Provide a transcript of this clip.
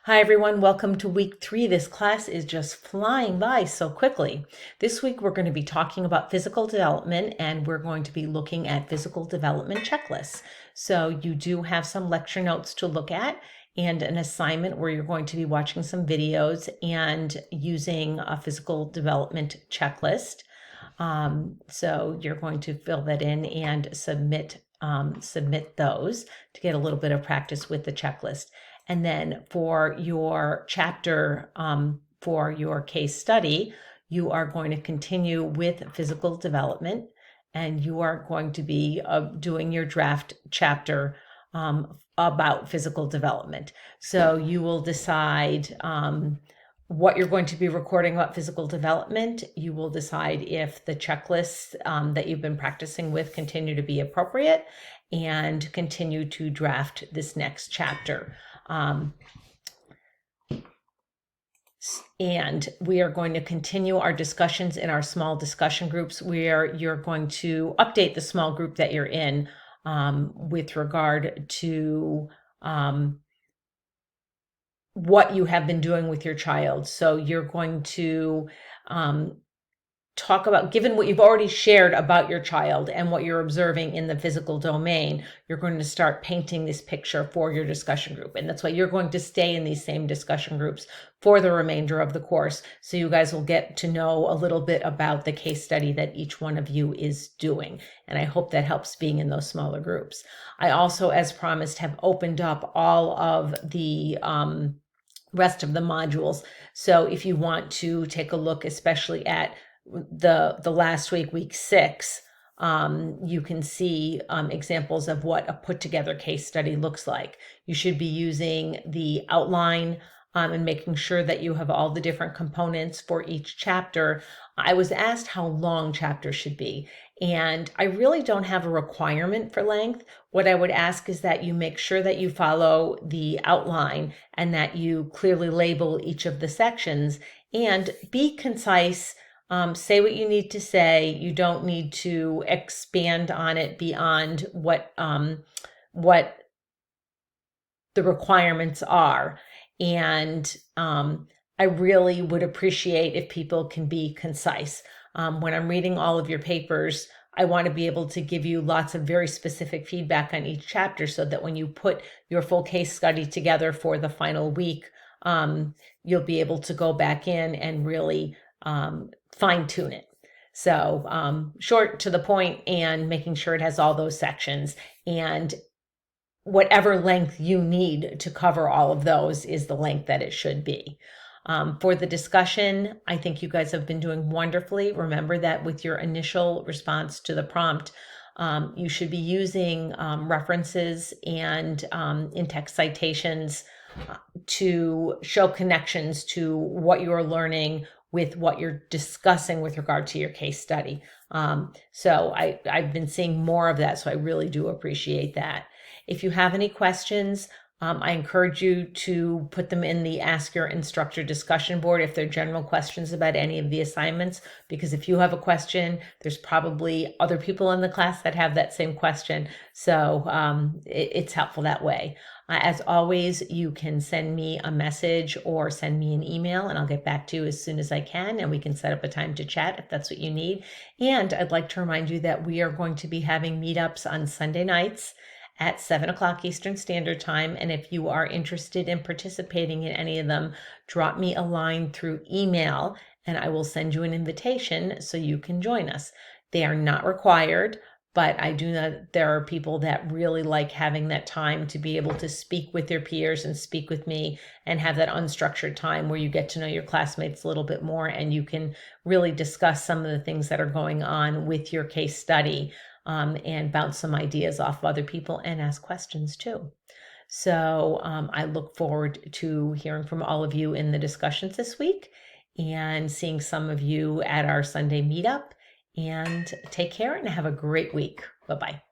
Hi everyone, welcome to week 3. This class is just flying by so quickly. This week we're going to be talking about physical development and we're going to be looking at physical development checklists. So you do have some lecture notes to look at and an assignment where you're going to be watching some videos and using a physical development checklist. So you're going to fill that in and submit those to get a little bit of practice with the checklist. And then for your chapter, for your case study, you are going to continue with physical development and you are going to be doing your draft chapter about physical development. So you will decide what you're going to be recording about physical development. You will decide if the checklists that you've been practicing with continue to be appropriate and continue to draft this next chapter. And we are going to continue our discussions in our small discussion groups where you're going to update the small group that you're in with regard to what you have been doing with your child. So you're going to talk about, given what you've already shared about your child and what you're observing in the physical domain, you're going to start painting this picture for your discussion group. And that's why you're going to stay in these same discussion groups for the remainder of the course. So you guys will get to know a little bit about the case study that each one of you is doing. And I hope that helps being in those smaller groups. I also, as promised, have opened up all of the rest of the modules. So if you want to take a look, especially at the last week 6, you can see examples of what a put together case study looks like. You should be using the outline and making sure that you have all the different components for each chapter. I was asked how long chapters should be, and I really don't have a requirement for length. What I would ask is that you make sure that you follow the outline and that you clearly label each of the sections and be concise. Say what you need to say. You don't need to expand on it beyond what the requirements are. And I really would appreciate if people can be concise. When I'm reading all of your papers, I want to be able to give you lots of very specific feedback on each chapter so that when you put your full case study together for the final week, you'll be able to go back in and really fine tune it. So short, to the point, and making sure it has all those sections, and whatever length you need to cover all of those is the length that it should be. For the discussion, I think you guys have been doing wonderfully. Remember that with your initial response to the prompt, you should be using references and in-text citations to show connections to what you're learning with what you're discussing with regard to your case study. So I've been seeing more of that, so I really do appreciate that. If you have any questions, I encourage you to put them in the Ask Your Instructor discussion board if they're general questions about any of the assignments, because if you have a question, there's probably other people in the class that have that same question. So it's helpful that way. As always, you can send me a message or send me an email and I'll get back to you as soon as I can, and we can set up a time to chat if that's what you need. And I'd like to remind you that we are going to be having meetups on Sunday nights at 7 o'clock Eastern Standard Time. And if you are interested in participating in any of them, drop me a line through email and I will send you an invitation so you can join us. They are not required, but I do know that there are people that really like having that time to be able to speak with their peers and speak with me and have that unstructured time where you get to know your classmates a little bit more and you can really discuss some of the things that are going on with your case study. And bounce some ideas off of other people and ask questions too. So I look forward to hearing from all of you in the discussions this week and seeing some of you at our Sunday meetup. And take care and have a great week. Bye-bye.